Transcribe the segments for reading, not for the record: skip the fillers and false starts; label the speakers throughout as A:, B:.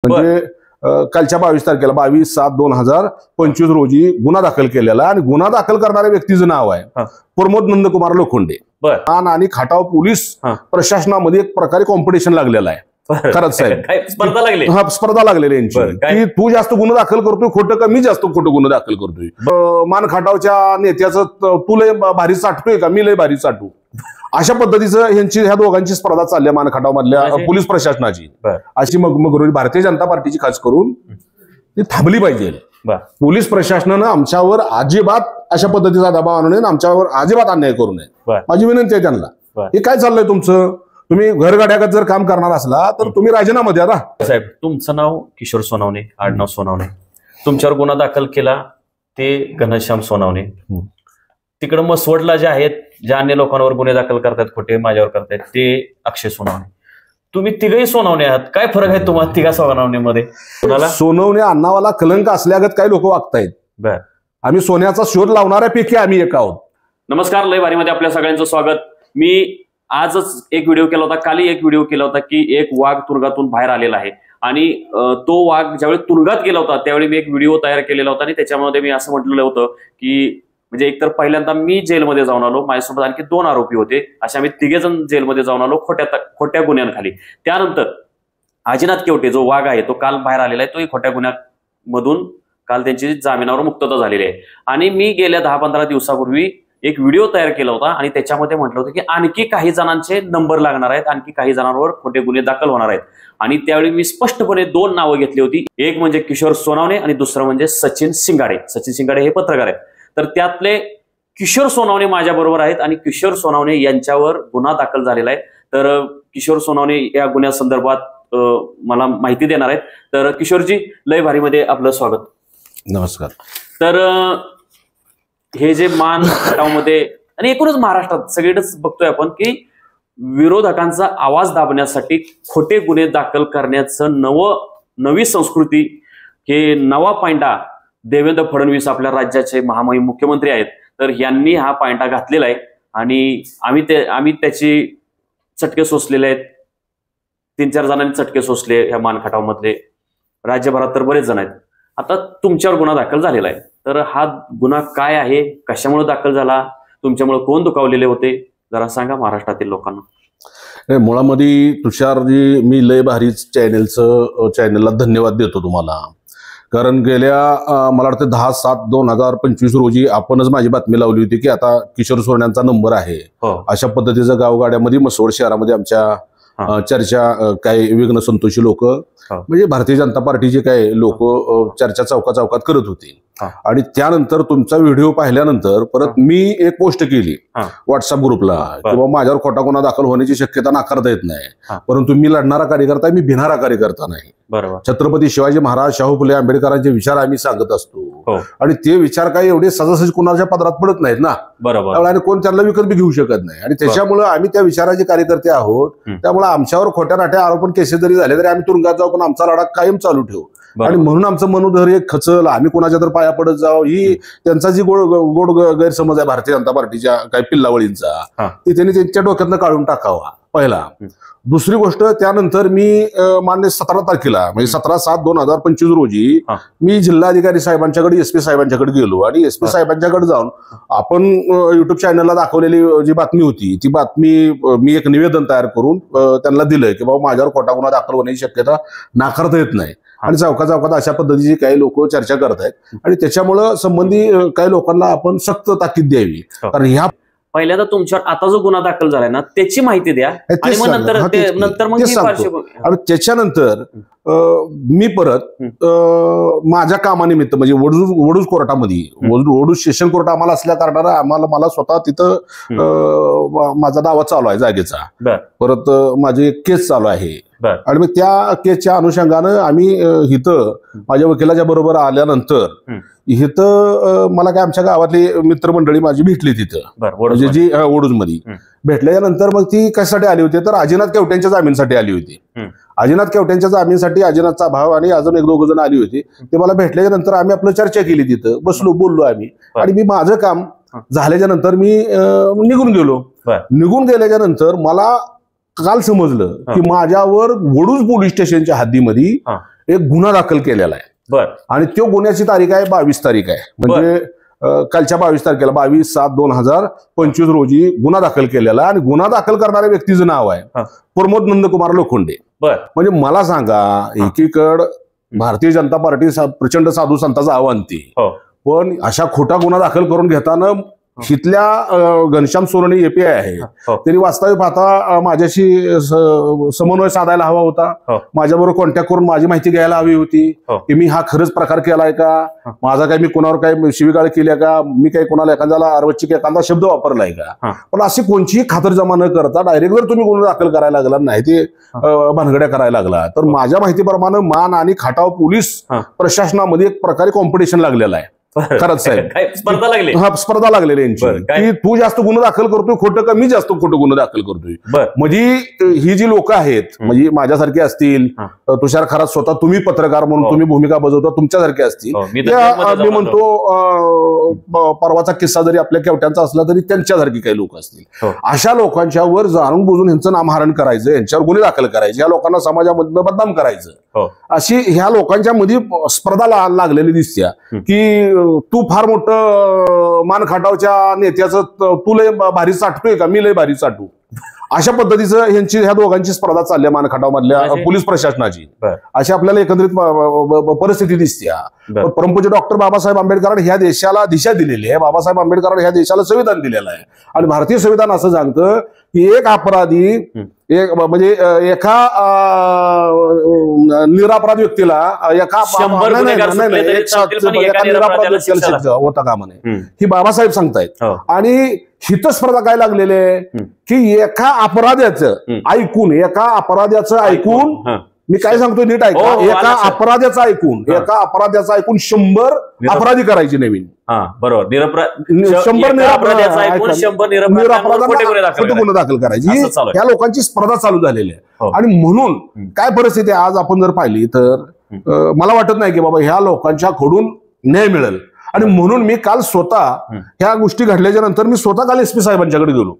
A: म्हणजे कालच्या 22 तारखेला 22/7/2025 रोजी गुन्हा दाखल केलेला आणि गुन्हा दाखल करणाऱ्या व्यक्तीचं नाव आहे प्रमोद नंदकुमार लोखंडे. आणि खटाव पोलीस प्रशासनामध्ये एक प्रकारे कॉम्पिटिशन लागलेला आहे. खरंच साहेब
B: स्पर्धा लागली.
A: हा, स्पर्धा लागलेली यांची की तू जास्त गुन्हा दाखल करतोय खोटं का मी जास्त खोटं गुन्हा दाखल करतोय. मान खटावच्या नेत्याचं तू लय भारी चाटतोय का मी लय भारी चाटू, अशा पद्धतीचं ह्या दोघांची स्पर्धा चालली आहे मानखटाव मधल्या पोलीस प्रशासनाची. अशी मग भारतीय जनता पार्टीची खास करून ती थांबली पाहिजे. पोलीस प्रशासनानं आमच्यावर अजिबात अशा पद्धतीचा दबाव आणू नये, आमच्यावर अजिबात अन्याय करू नये, माझी विनंती आहे त्यांना. हे काय चाललंय तुमचं, तुम्ही घरगाड्यागत जर काम करणार असला तर तुम्ही राजीनामा द्या ना.
B: साहेब तुमचं नाव किशोर सोनावणे, आडनाव सोनावणे, तुमच्यावर गुन्हा दाखल केला ते घनश्याम सोनावणे. तिकडं मसवडला जे आहेत, ज्या अन्य लोकांवर गुन्हे दाखल करतात खोटे माझ्यावर करतायत ते अक्षय सोनावणे. तुम्ही तिघही सोनावणे आहात, काय फरक आहे तुम्हाला तिघा सोनावणेमध्ये?
A: सोनवणे अण्णावाला कलंक असल्यागत काही लोक वागतायत. आम्ही सोन्याचा शोध लावणाऱ्यापैकी आम्ही एक आहोत.
B: नमस्कार, लय भारीमध्ये आपल्या सगळ्यांचं स्वागत. मी आजच एक व्हिडिओ केला होता, काली एक व्हिडिओ केला होता की एक वाघ तुरुंगातून बाहेर आलेला आहे आणि तो वाघ ज्यावेळी तुरुंगात गेला होता त्यावेळी मी एक व्हिडिओ तयार केलेला होता आणि त्याच्यामध्ये मी असं म्हटलेलं होतं की म्हणजे एकतर पहिल्यांदा मी जेलमध्ये जाऊन आलो, माझ्यासोबत आणखी 2 आरोपी होते, असे आम्ही 3 जण जेलमध्ये जाऊन आलो खोट्या गुन्ह्यांखाली. त्यानंतर आजीनाथ केवटे जो वाघ आहे तो काल बाहेर आलेला आहे, तोही खोट्या गुन्ह्यामधून काल त्यांची जामिनावर मुक्तता झालेली आहे. आणि मी गेल्या 10-15 दिवसापूर्वी एक व्हिडिओ तयार केला होता आणि त्याच्यामध्ये म्हटलं होतं की आणखी काही जणांचे नंबर लागणार आहेत, आणखी काही जणांवर खोटे गुन्हे दाखल होणार आहेत. आणि त्यावेळी मी स्पष्टपणे 2 नावं घेतली होती, एक म्हणजे किशोर सोनावणे आणि दुसरं म्हणजे सचिन शिंगाडे. सचिन शिंगाडे हे पत्रकार आहेत, तर त्यातले किशोर सोनावणे माझ्या बरोबर आहेत आणि किशोर सोनावणे यांच्यावर गुन्हा दाखल झालेला आहे. तर किशोर सोनावणे या गुन्ह्यासंदर्भात मला माहिती देणार आहेत. तर किशोरजी, लय भारीमध्ये आपलं स्वागत.
A: नमस्कार.
B: तर हे जे मान खटावमध्ये आणि एकूणच महाराष्ट्रात सगळीकडेच बघतोय आपण की विरोधकांचा आवाज दाबण्यासाठी खोटे गुन्हे दाखल करण्याचं नवी संस्कृती, हे नवा पायंडा देवेंद्र फडणवीस आपल्या राज्याचे महामहिम मुख्यमंत्री आहेत, तर यांनी हा पायंडा घातलेला आहे आणि आम्ही त्याची चटके सोसलेले आहेत. 3-4 जणांनी चटके सोसले ह्या मानखटाव मधले, राज्यभरात तर बरेच जण आहेत. आता तुमच्यावर गुन्हा दाखल झालेला आहे, तर हा गुन्हा काय आहे, कशामुळे दाखल झाला, तुमच्यामुळे कोण दुखावलेले होते, जरा सांगा महाराष्ट्रातील लोकांना.
A: मुळामध्ये तुषारजी, मी लय भारी चॅनलला धन्यवाद देतो तुम्हाला, कारण गेल्या मला वाटतं 10/7/2025 रोजी आपणच माझी बातमी लावली होती की आता किशोर सोनावण्यांचा नंबर आहे. अशा पद्धतीचं गावगाड्यामध्ये मसवड शहरामध्ये आमच्या चर्चा, काही विघ्न संतोषी लोक म्हणजे भारतीय जनता पार्टीचे काही लोक चर्चा चौकात करत होती. आणि त्यानंतर तुमचा व्हिडिओ पाहिल्यानंतर परत मी एक पोस्ट केली व्हॉट्सअप ग्रुपला किंवा माझ्यावर खोटा गुन्हा दाखल होण्याची शक्यता नाकारता येत नाही, परंतु मी लढणारा कार्यकर्ता, मी भिणारा कार्यकर्ता नाही. छत्रपती शिवाजी महाराज, शाहू फुले आंबेडकरांचे विचार आम्ही सांगत असतो आणि ते विचार काही एवढे सहजासहजी कुणाच्या पदरात पडत नाहीत ना, आणि कोण त्यांना विकत बी घेऊ शकत नाही. आणि त्याच्यामुळे आम्ही त्या विचाराचे कार्यकर्ते आहोत. त्यामुळे आमच्यावर खोट्या नाट्या आरोपण केसेस जरी झाले तरी आम्ही तुरुंगात जाऊ, पण आमचा लढा कायम चालू ठेवू. आणि म्हणून आमचं मनोधैर्य खचल, आम्ही कोणाच्या तर पाया पडत जाऊ, ही त्यांचा जी गोड गैरसमज आहे भारतीय जनता पार्टीच्या काही पिल्लावळींचा, ते त्यांनी त्यांच्या डोक्यातनं काढून टाकावा पहिला. दुसरी गोष्ट, त्यानंतर मी मान्य 17 तारखेला म्हणजे 17/7/2025 रोजी मी जिल्हाधिकारी साहेबांच्याकडे, एसपी साहेबांच्याकडे गेलो आणि एसपी साहेबांच्याकडे जाऊन आपण युट्यूब चॅनलला दाखवलेली जी बातमी होती ती बातमी मी एक निवेदन तयार करून त्यांना दिलंय की बाबा माझ्यावर खोटा गुन्हा दाखल होण्याची शक्यता नाकारता येत नाही. आणि चौकात अशा पद्धतीची काही लोक चर्चा करत आहेत आणि त्याच्यामुळं संबंधी काही लोकांना आपण सक्त ताकीद द्यावी. कारण ह्या
B: पहिल्यांदा तुमच्यावर आता जो गुन्हा दाखल झालाय ना त्याची माहिती द्या आणि मग नंतर
A: आणि त्याच्यानंतर मी परत माझ्या कामानिमित्त म्हणजे वडूज कोर्टामध्ये, वडूज सेशन कोर्ट आम्हाला असल्या कारणानं मला स्वतः तिथं माझा दावा चालू आहे जागेचा, परत माझी एक केस चालू आहे. आणि मग त्या केसच्या अनुषंगानं आम्ही इथं माझ्या वकिलाच्या बरोबर आल्यानंतर इथं मला काय आमच्या गावातली मित्रमंडळी माझी भेटली तिथं, म्हणजे जी वडूज मध्ये भेटल्यानंतर मग ती कशासाठी आली होती तर आजीनाथ केवट्यांच्या जामीनसाठी आली होती. आजीनाथ केवट्यांच्या जामीनसाठी आजीनाथचा भाव आणि अजून 1-2 जण आली होती. ते मला भेटल्याच्या नंतर आम्ही आपलं चर्चा केली, तिथं बसलो, बोललो आम्ही. आणि मी माझं काम झाल्याच्या नंतर मी निघून गेलो. निघून गेल्याच्या नंतर मला काल समजलं की माझ्यावर वडूज पोलीस स्टेशनच्या हद्दीमध्ये एक गुन्हा दाखल केलेला आहे.
B: बर.
A: आणि तो गुन्ह्याची तारीख आहे 22 तारीख आहे, म्हणजे कालच्या 22 तारखेला 22/7/2025 रोजी गुन्हा दाखल केलेला आहे. आणि गुन्हा दाखल करणाऱ्या व्यक्तीचं नाव आहे प्रमोद नंदकुमार लोखंडे.
B: बर.
A: म्हणजे मला सांगा, एकीकडे भारतीय जनता पार्टी प्रचंड साधू संतांचं आव्हान ती, पण अशा खोटा गुन्हा दाखल करून घेताना इथल्या घनश्याम सोनवणे एपीआय आहे, त्यांनी वास्तविक पाहता माझ्याशी समन्वय साधायला हवा होता, माझ्याबरोबर कॉन्टॅक्ट करून माझी माहिती घ्यायला हवी होती की मी हा खरंच प्रकार केलाय का, माझा काही मी कोणावर काही शिवीगाळ केली का, मी काही कोणाला एखाद्याला अर्वच्चिक एखादा शब्द वापरलाय का. पण अशी कोणतीही खातरजमा न करता डायरेक्ट जर तुम्ही गुन्हा दाखल करायला लागला, नाही ते भानगड्या करायला लागला, तर माझ्या माहितीप्रमाणे मान आणि खटाव पोलीस प्रशासनामध्ये एक प्रकारे कॉम्पिटिशन लागलेला आहे. खरंच साहेब,
B: स्पर्धा लागली.
A: हा, स्पर्धा लागलेली यांची की तू जास्त गुन्हा दाखल करतोय खोटं का मी जास्त खोटं गुन्हा दाखल करतोय. म्हणजे ही जी लोक आहेत, म्हणजे माझ्यासारखे असतील, तुषार खरात स्वतः तुम्ही पत्रकार म्हणून तुम्ही भूमिका बजावता, तुमच्यासारखे असतील, मी म्हणतो परवाचा किस्सा जरी आपल्या केवट्यांचा असला तरी त्यांच्यासारखी काही लोक असतील. अशा लोकांच्यावर जाणून बुजून यांचं नामहरण करायचं, यांच्यावर गुन्हे दाखल करायचे, या लोकांना समाजामधलं बदनाम करायचं, अशी ह्या लोकांच्या मध्ये स्पर्धा लागलेली दिसते की तू फार मोठं मान खटावच्या नेत्याचं तू लय भारी चाटतोय का, मी लय भारी चाटू, अशा पद्धतीचं ह्यांची ह्या दोघांची स्पर्धा चालली आहे मानखटाव मधल्या पोलीस प्रशासनाची. अशी आपल्याला एकंदरीत परिस्थिती दिसते. परमपूज्य डॉक्टर बाबासाहेब आंबेडकरांनी ह्या देशाला दिशा दिलेली आहे, बाबासाहेब आंबेडकरांनी ह्या देशाला संविधान दिलेलं आहे. आणि भारतीय संविधान असं सांगतं की एक अपराधी म्हणजे एका निरापराध व्यक्तीला एका निरापराध व्यक्तीला शिक्षा होता कामा नये, ही बाबासाहेब सांगतायत. आणि हित स्पर्धा काय लागलेली आहे की एका अपराध्याचं ऐकून मी काय सांगतोय नीट ऐका, एका अपराध्याचं ऐकून 100 अपराधी करायची नवीन.
B: बरोबर,
A: 100 खोटे गुन्हे दाखल करायची, या लोकांची स्पर्धा चालू झालेली आहे. आणि म्हणून काय परिस्थिती आज आपण जर पाहिली तर मला वाटत नाही की बाबा ह्या लोकांच्याकडून न्याय मिळेल. आणि म्हणून मी काल स्वतः ह्या गोष्टी घडल्याच्या नंतर मी स्वतः काल एसपी साहेबांच्याकडे गेलो.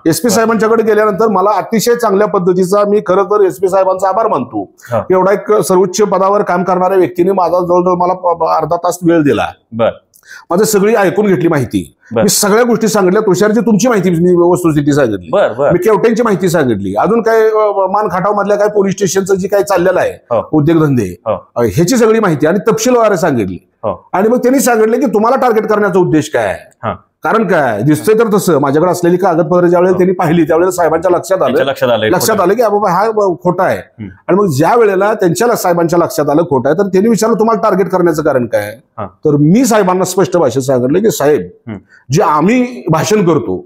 A: एसपी साहेबांच्याकडे गेल्यानंतर मला अतिशय चांगल्या पद्धतीचा, मी खरं तर एसपी साहेबांचा आभार मानतो. एवढा एक सर्वोच्च पदावर काम करणाऱ्या व्यक्तीने माझा जवळजवळ मला अर्धा तास वेळ दिला. माझी सगळी ऐकून घेतली माहिती, मी सगळ्या गोष्टी सांगितल्या. तुषारची तुमची माहिती मी वस्तुस्थिती सांगितली, मी केवट्यांची माहिती सांगितली, अजून काय मान खटाव मधल्या काय पोलीस स्टेशनचं जे काही चाललेलं आहे उद्योगधंदे ह्याची सगळी माहिती आणि तपशीलवार सांगितली. आणि मग त्यांनी सांगितलं की तुम्हाला टार्गेट करण्याचा उद्देश काय आहे, कारण काय दिसतंय तर तसं. माझ्याकडे असलेली कागदपत्र ज्यावेळेला त्यांनी पाहिली त्यावेळेला साहेबांच्या लक्षात आलं की बाबा हा खोटा आहे. आणि मग ज्या वेळेला त्यांच्या साहेबांच्या लक्षात आलं खोटा आहे, तर त्यांनी विचारलं तुम्हाला टार्गेट करण्याचं कारण काय. तर मी साहेबांना स्पष्ट भाषेत सांगितलं की साहेब, जे आम्ही भाषण करतो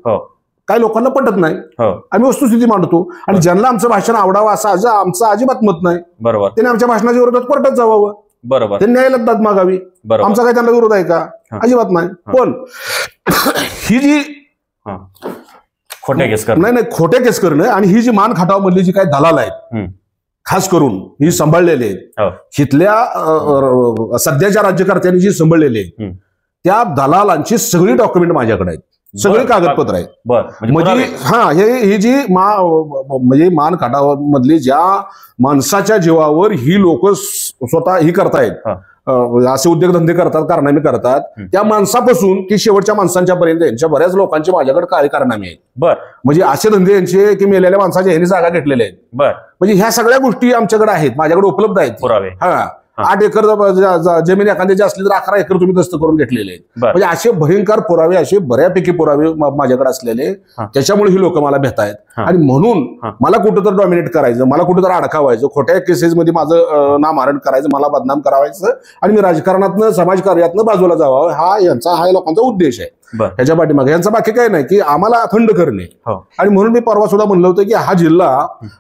A: काय लोकांना पटत नाही, आम्ही वस्तुस्थिती मांडतो, आणि ज्यांना आमचं भाषण आवडावं असं आमचं अजिबात मत नाही. बरोबर, त्यांनी आमच्या भाषणाच्या विरोधात कोर्टात जावावं, बरोबर, त्यांनी न्यायालयात दाद मागावी, आमचा काय त्यांना विरोध आहे का, अजिबात नाही. पण ही जी खोटे केस करणं आणि ही जी मान खटाव मधली जी काही दलाल आहेत, खास करून ही सांभाळलेले आहेत, इथल्या सध्याच्या राज्यकर्त्यांनी जी सांभाळलेली आहेत, त्या दलालांची सगळी डॉक्युमेंट माझ्याकडे आहेत, सगळी कागदपत्र आहेत. म्हणजे ही जी म्हणजे मान खटाव मधली ज्या माणसाच्या जीवावर ही लोक स्वतः ही करतायत, असे उद्योगधंदे करतात, कारनामे करतात, त्या माणसापासून की शेवटच्या माणसांच्या पर्यंत यांच्या बऱ्याच लोकांचे माझ्याकडे काय कारनामे आहेत. म्हणजे असे धंदे यांचे की मेलेल्या माणसाच्या ह्यांनी जागा घेतलेल्या आहेत. म्हणजे ह्या सगळ्या गोष्टी आमच्याकडे आहेत, माझ्याकडे उपलब्ध आहेत पुरावे. 8 एकर जमीन एखाद्याची असली तर 11 एकर तुम्ही दस्त करून घेतलेले आहेत. म्हणजे असे भयंकर पुरावे, असे बऱ्यापैकी पुरावे माझ्याकडे असलेले, त्याच्यामुळे ही लोक मला भेट आहेत. आणि म्हणून मला कुठं तर डॉमिनेट करायचं, मला कुठं तर अडकावायचं, खोट्या केसेसमध्ये माझं नामहरण करायचं, मला बदनाम करावायचं, आणि मी राजकारणातनं समाजकार्यातनं बाजूला जावं, हा लोकांचा उद्देश आहे. ह्याच्या पाठीमागे यांचा बाकी काय नाही की आम्हाला थंड करणे. आणि म्हणून मी परवा सुद्धा म्हणलं होतं की हा जिल्हा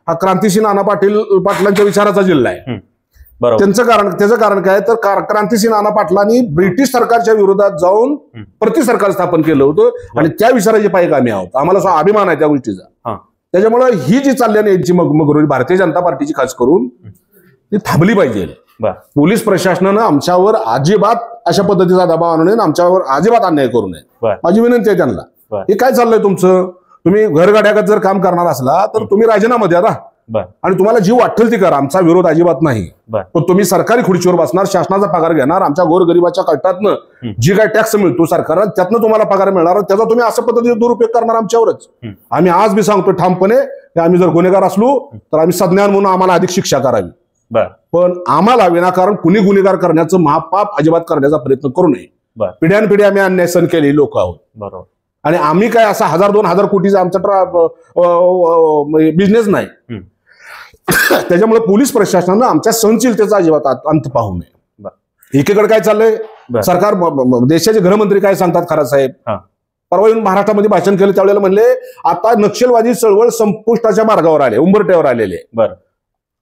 A: हा क्रांतिसिंह नाना पाटलांच्या विचाराचा जिल्हा आहे. त्याचं कारण काय तर क्रांतिसिंह नाना पाटलांनी ब्रिटिश सरकारच्या विरोधात जाऊन प्रतिसरकार स्थापन केलं होतं, आणि त्या विचाराचे पायी आम्ही आहोत, आम्हाला अभिमान आहे त्या गोष्टीचा. त्याच्यामुळे ही जी चालल्याने यांची मगमगरुरी भारतीय जनता पार्टीची खास करून ती थांबली पाहिजे. पोलीस प्रशासनानं आमच्यावर अजिबात अशा पद्धतीचा दबाव आणू नये, आमच्यावर अजिबात अन्याय करू नये, माझी विनंती आहे त्यांना. हे काय चाललंय तुमचं, तुम्ही घरगाड्यागत जर काम करणार असला तर तुम्ही राजीनामा द्या ना, आणि तुम्हाला जी वाटेल ती करा, आमचा विरोध अजिबात नाही. पण तुम्ही सरकारी खुर्चीवर बसणार, शासनाचा पगार घेणार, आमच्या गोरगरिबाच्या कष्टातनं जी काय टॅक्स मिळतो सरकारला त्यातनं तुम्हाला पगार मिळणार, त्याचा तुम्ही असं पद्धतीने दुरुपयोग करणार आमच्यावरच. आम्ही आज बी सांगतो ठामपणे की आम्ही जर गुन्हेगार असलो तर आम्ही सज्ञान म्हणून आम्हाला अधिक शिक्षा करावी. पण आम्हाला विनाकारण कुणी गुन्हेगार करण्याचं महापाप अजिबात करण्याचा प्रयत्न करू नये. पिढ्यानपिढी आम्ही अन्याय सहन केलेली लोक आहोत.
B: बरोबर.
A: आणि आम्ही काय असा 1000-2000 कोटीचा आमचा बिझनेस नाही. त्याच्यामुळे पोलीस प्रशासनानं आमच्या सहनशीलतेचा अजिबात अंत पाहू नये. एकीकडे काय चाललंय, सरकार देशाचे गृहमंत्री काय सांगतात खरा साहेब, परवा येऊन महाराष्ट्रामध्ये भाषण केलं त्यावेळेला म्हणले आता नक्षलवादी चळवळ संपुष्टाच्या मार्गावर आले, उंबरट्यावर आलेले.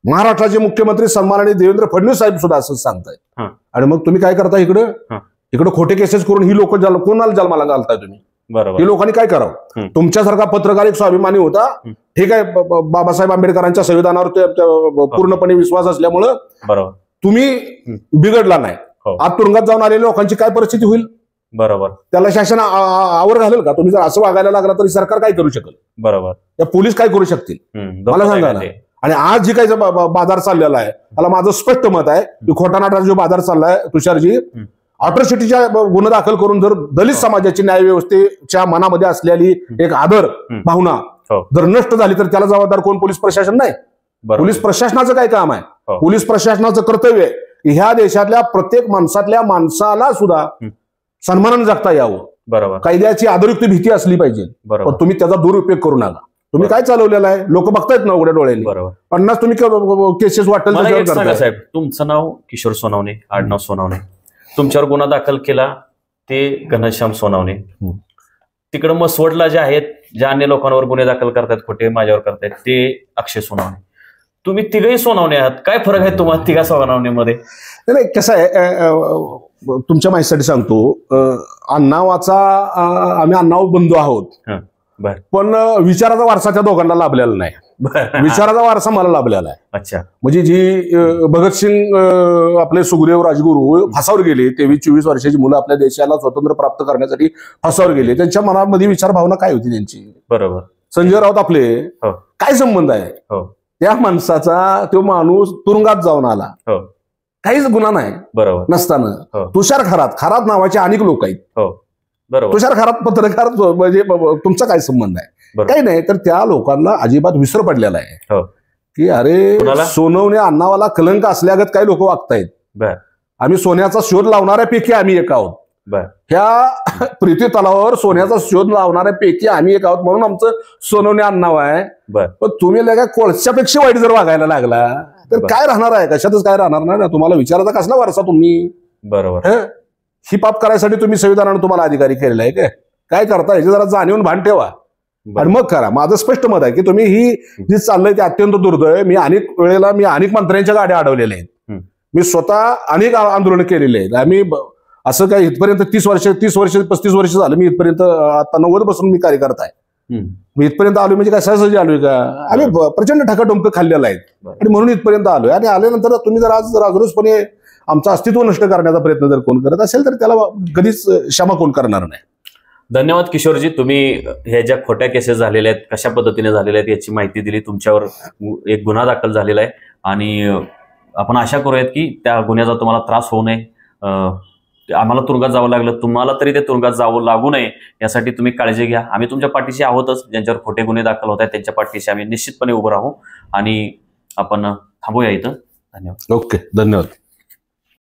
A: महाराष्ट्राचे मुख्यमंत्री सन्माननीय देवेंद्र फडणवीस साहेब सुद्धा असंच सांगतायत. आणि मग तुम्ही काय करता, इकडे खोटे केसेस करून ही लोक कोणाला जन्माला घालताय तुम्ही? ही लोकांनी काय करावं? तुमच्यासारखा पत्रकार एक स्वाभिमानी होता, ठीक आहे, बाबासाहेब आंबेडकरांच्या संविधानावर पूर्णपणे विश्वास असल्यामुळं तुम्ही बिघडला नाही. आज तुरुंगात जाऊन आलेल्या लोकांची काय परिस्थिती होईल?
B: बरोबर.
A: त्याला शासन आवर घालेल का? तुम्ही जर असं वागायला लागला तरी सरकार काय करू शकेल?
B: बरोबर.
A: या पोलीस काय करू शकतील मला सांगा ना. आणि आज जी काही बाजार चाललेला आहे त्याला माझं स्पष्ट मत आहे की खोटा नाटा जो बाजार चाललाय तुषारजी, अट्रॉसिटीच्या गुन्हा दाखल करून जर दलित समाजाची न्याय व्यवस्थेच्या मनामध्ये असलेली एक आदर भावना जर नष्ट झाली तर त्याला जबाबदार कोण? पोलीस प्रशासन नाही. पोलीस प्रशासनाचं काय काम आहे? पोलीस प्रशासनाचं कर्तव्य आहे की ह्या देशातल्या प्रत्येक माणसाला सुद्धा सन्मानाने जगता यावं.
B: बरोबर.
A: कायद्याची आदरयुक्त भीती असली पाहिजे. पण तुम्ही त्याचा दुरुपयोग करू नका. तुम्ही काय चालवलेलं आहे लोक बघतायत ना उघड्या डोळ्याने. 50 तुम्ही केसेस वाटेल.
B: साहेब तुमचं नाव किशोर सोनावणे, आडनाव सोनावणे, तुमच्यावर गुन्हा दाखल केला ते घनश्याम सोनावणे. तिकडे मसवडला जे आहेत, ज्या अन्य लोकांवर गुन्हे दाखल करतात खोटे माझ्यावर करतायत ते अक्षय सोनावणे. तुम्ही तिघही सोनावणे आहात, काय फरक आहे तुम्हाला तिघा सोनावणेमध्ये?
A: नाही, कसं आहे, तुमच्या माहितीसाठी सांगतो, अण्णावाचा आम्ही अण्णाव बंधू आहोत. पण विचाराचा वारसा त्या दोघांना लाभलेला नाही. विचाराचा वारसा मला लाभलेला आहे.
B: अच्छा.
A: म्हणजे जी भगतसिंग आपले सुखदेव राजगुरू फासावर गेले, 23-24 वर्षाची मुलं आपल्या देशाला स्वातंत्र्य प्राप्त करण्यासाठी फासावर गेले, त्यांच्या मनामध्ये विचार भावना काय होती त्यांची?
B: बरोबर.
A: संजय राऊत आपले काय संबंध आहे? त्या माणसाचा तो माणूस तुरुंगात जाऊन आला, काहीच गुन्हा नाही
B: बरोबर
A: नसताना. तुषार खरात नावाचे अनेक लोक आहेत.
B: बरोबर.
A: तुषार खरात पत्रकार म्हणजे तुमचा काय संबंध आहे? काही नाही. तर त्या लोकांना अजिबात विसर पडलेला आहे की अरे सोनवणे अण्णावाला कलंक असल्यागत काही लोक वागतायत. आम्ही सोन्याचा शोध लावणाऱ्यापैकी आम्ही एक आहोत. ह्या प्रीती तलावावर सोन्याचा शोध लावणाऱ्यापैकी आम्ही एक आहोत, म्हणून आमचं सोनवणे आडनाव आहे. पण तुम्ही काय कोळशापेक्षा वाईट जर वागायला लागला तर काय राहणार आहे? कशातच काय राहणार नाही ना. तुम्हाला विचाराचा कसला वारसा तुम्ही?
B: बरोबर.
A: ही पाप करायसाठी तुम्ही संविधानाने तुम्हाला अधिकारी केलेला आहे काय करता? ह्याची जरा जाणीवून भान ठेवा आणि मग करा. माझं स्पष्ट मत आहे की तुम्ही ही जी चाललंय ते अत्यंत दुर्दैव. मी अनेक मंत्र्यांच्या गाड्या अडवलेल्या आहेत. मी स्वतः अनेक आंदोलन केलेले आहेत. आम्ही असं काय इथपर्यंत 30 वर्ष 35 वर्ष झालं. मी इथपर्यंत आता 90 पासून मी कार्यकर्ता आहे. मी इथपर्यंत आलोय म्हणजे काय सहज आलोय का? आम्ही प्रचंड ठकाटुमक खाल्लेला आहे आणि म्हणून इथपर्यंत आलोय. आणि आल्यानंतर तुम्ही जर आज राजरोसपणे आमचं अस्तित्व नष्ट करण्याचा प्रयत्न जर कोण करत असेल तर त्याला कधीच क्षमा कोण करणार नाही.
B: धन्यवाद किशोरजी. तुम्ही ह्या ज्या खोट्या केसेस झालेल्या आहेत, कशा पद्धतीने झालेल्या आहेत याची माहिती दिली. तुमच्यावर एक गुन्हा दाखल झालेला आहे आणि आपण आशा करूयात की त्या गुन्ह्याचा तुम्हाला त्रास होऊ नये. आम्हाला तुरुंगात जावं लागलं, तुम्हाला तरी ते तुरुंगात जावं लागू नये यासाठी तुम्ही काळजी घ्या. आम्ही तुमच्या पाठीशी आहोतच. ज्यांच्यावर खोटे गुन्हे दाखल होत आहेत त्यांच्या पाठीशी आम्ही निश्चितपणे उभं राहू. आणि आपण थांबूया इथं. धन्यवाद.
A: ओके, धन्यवाद.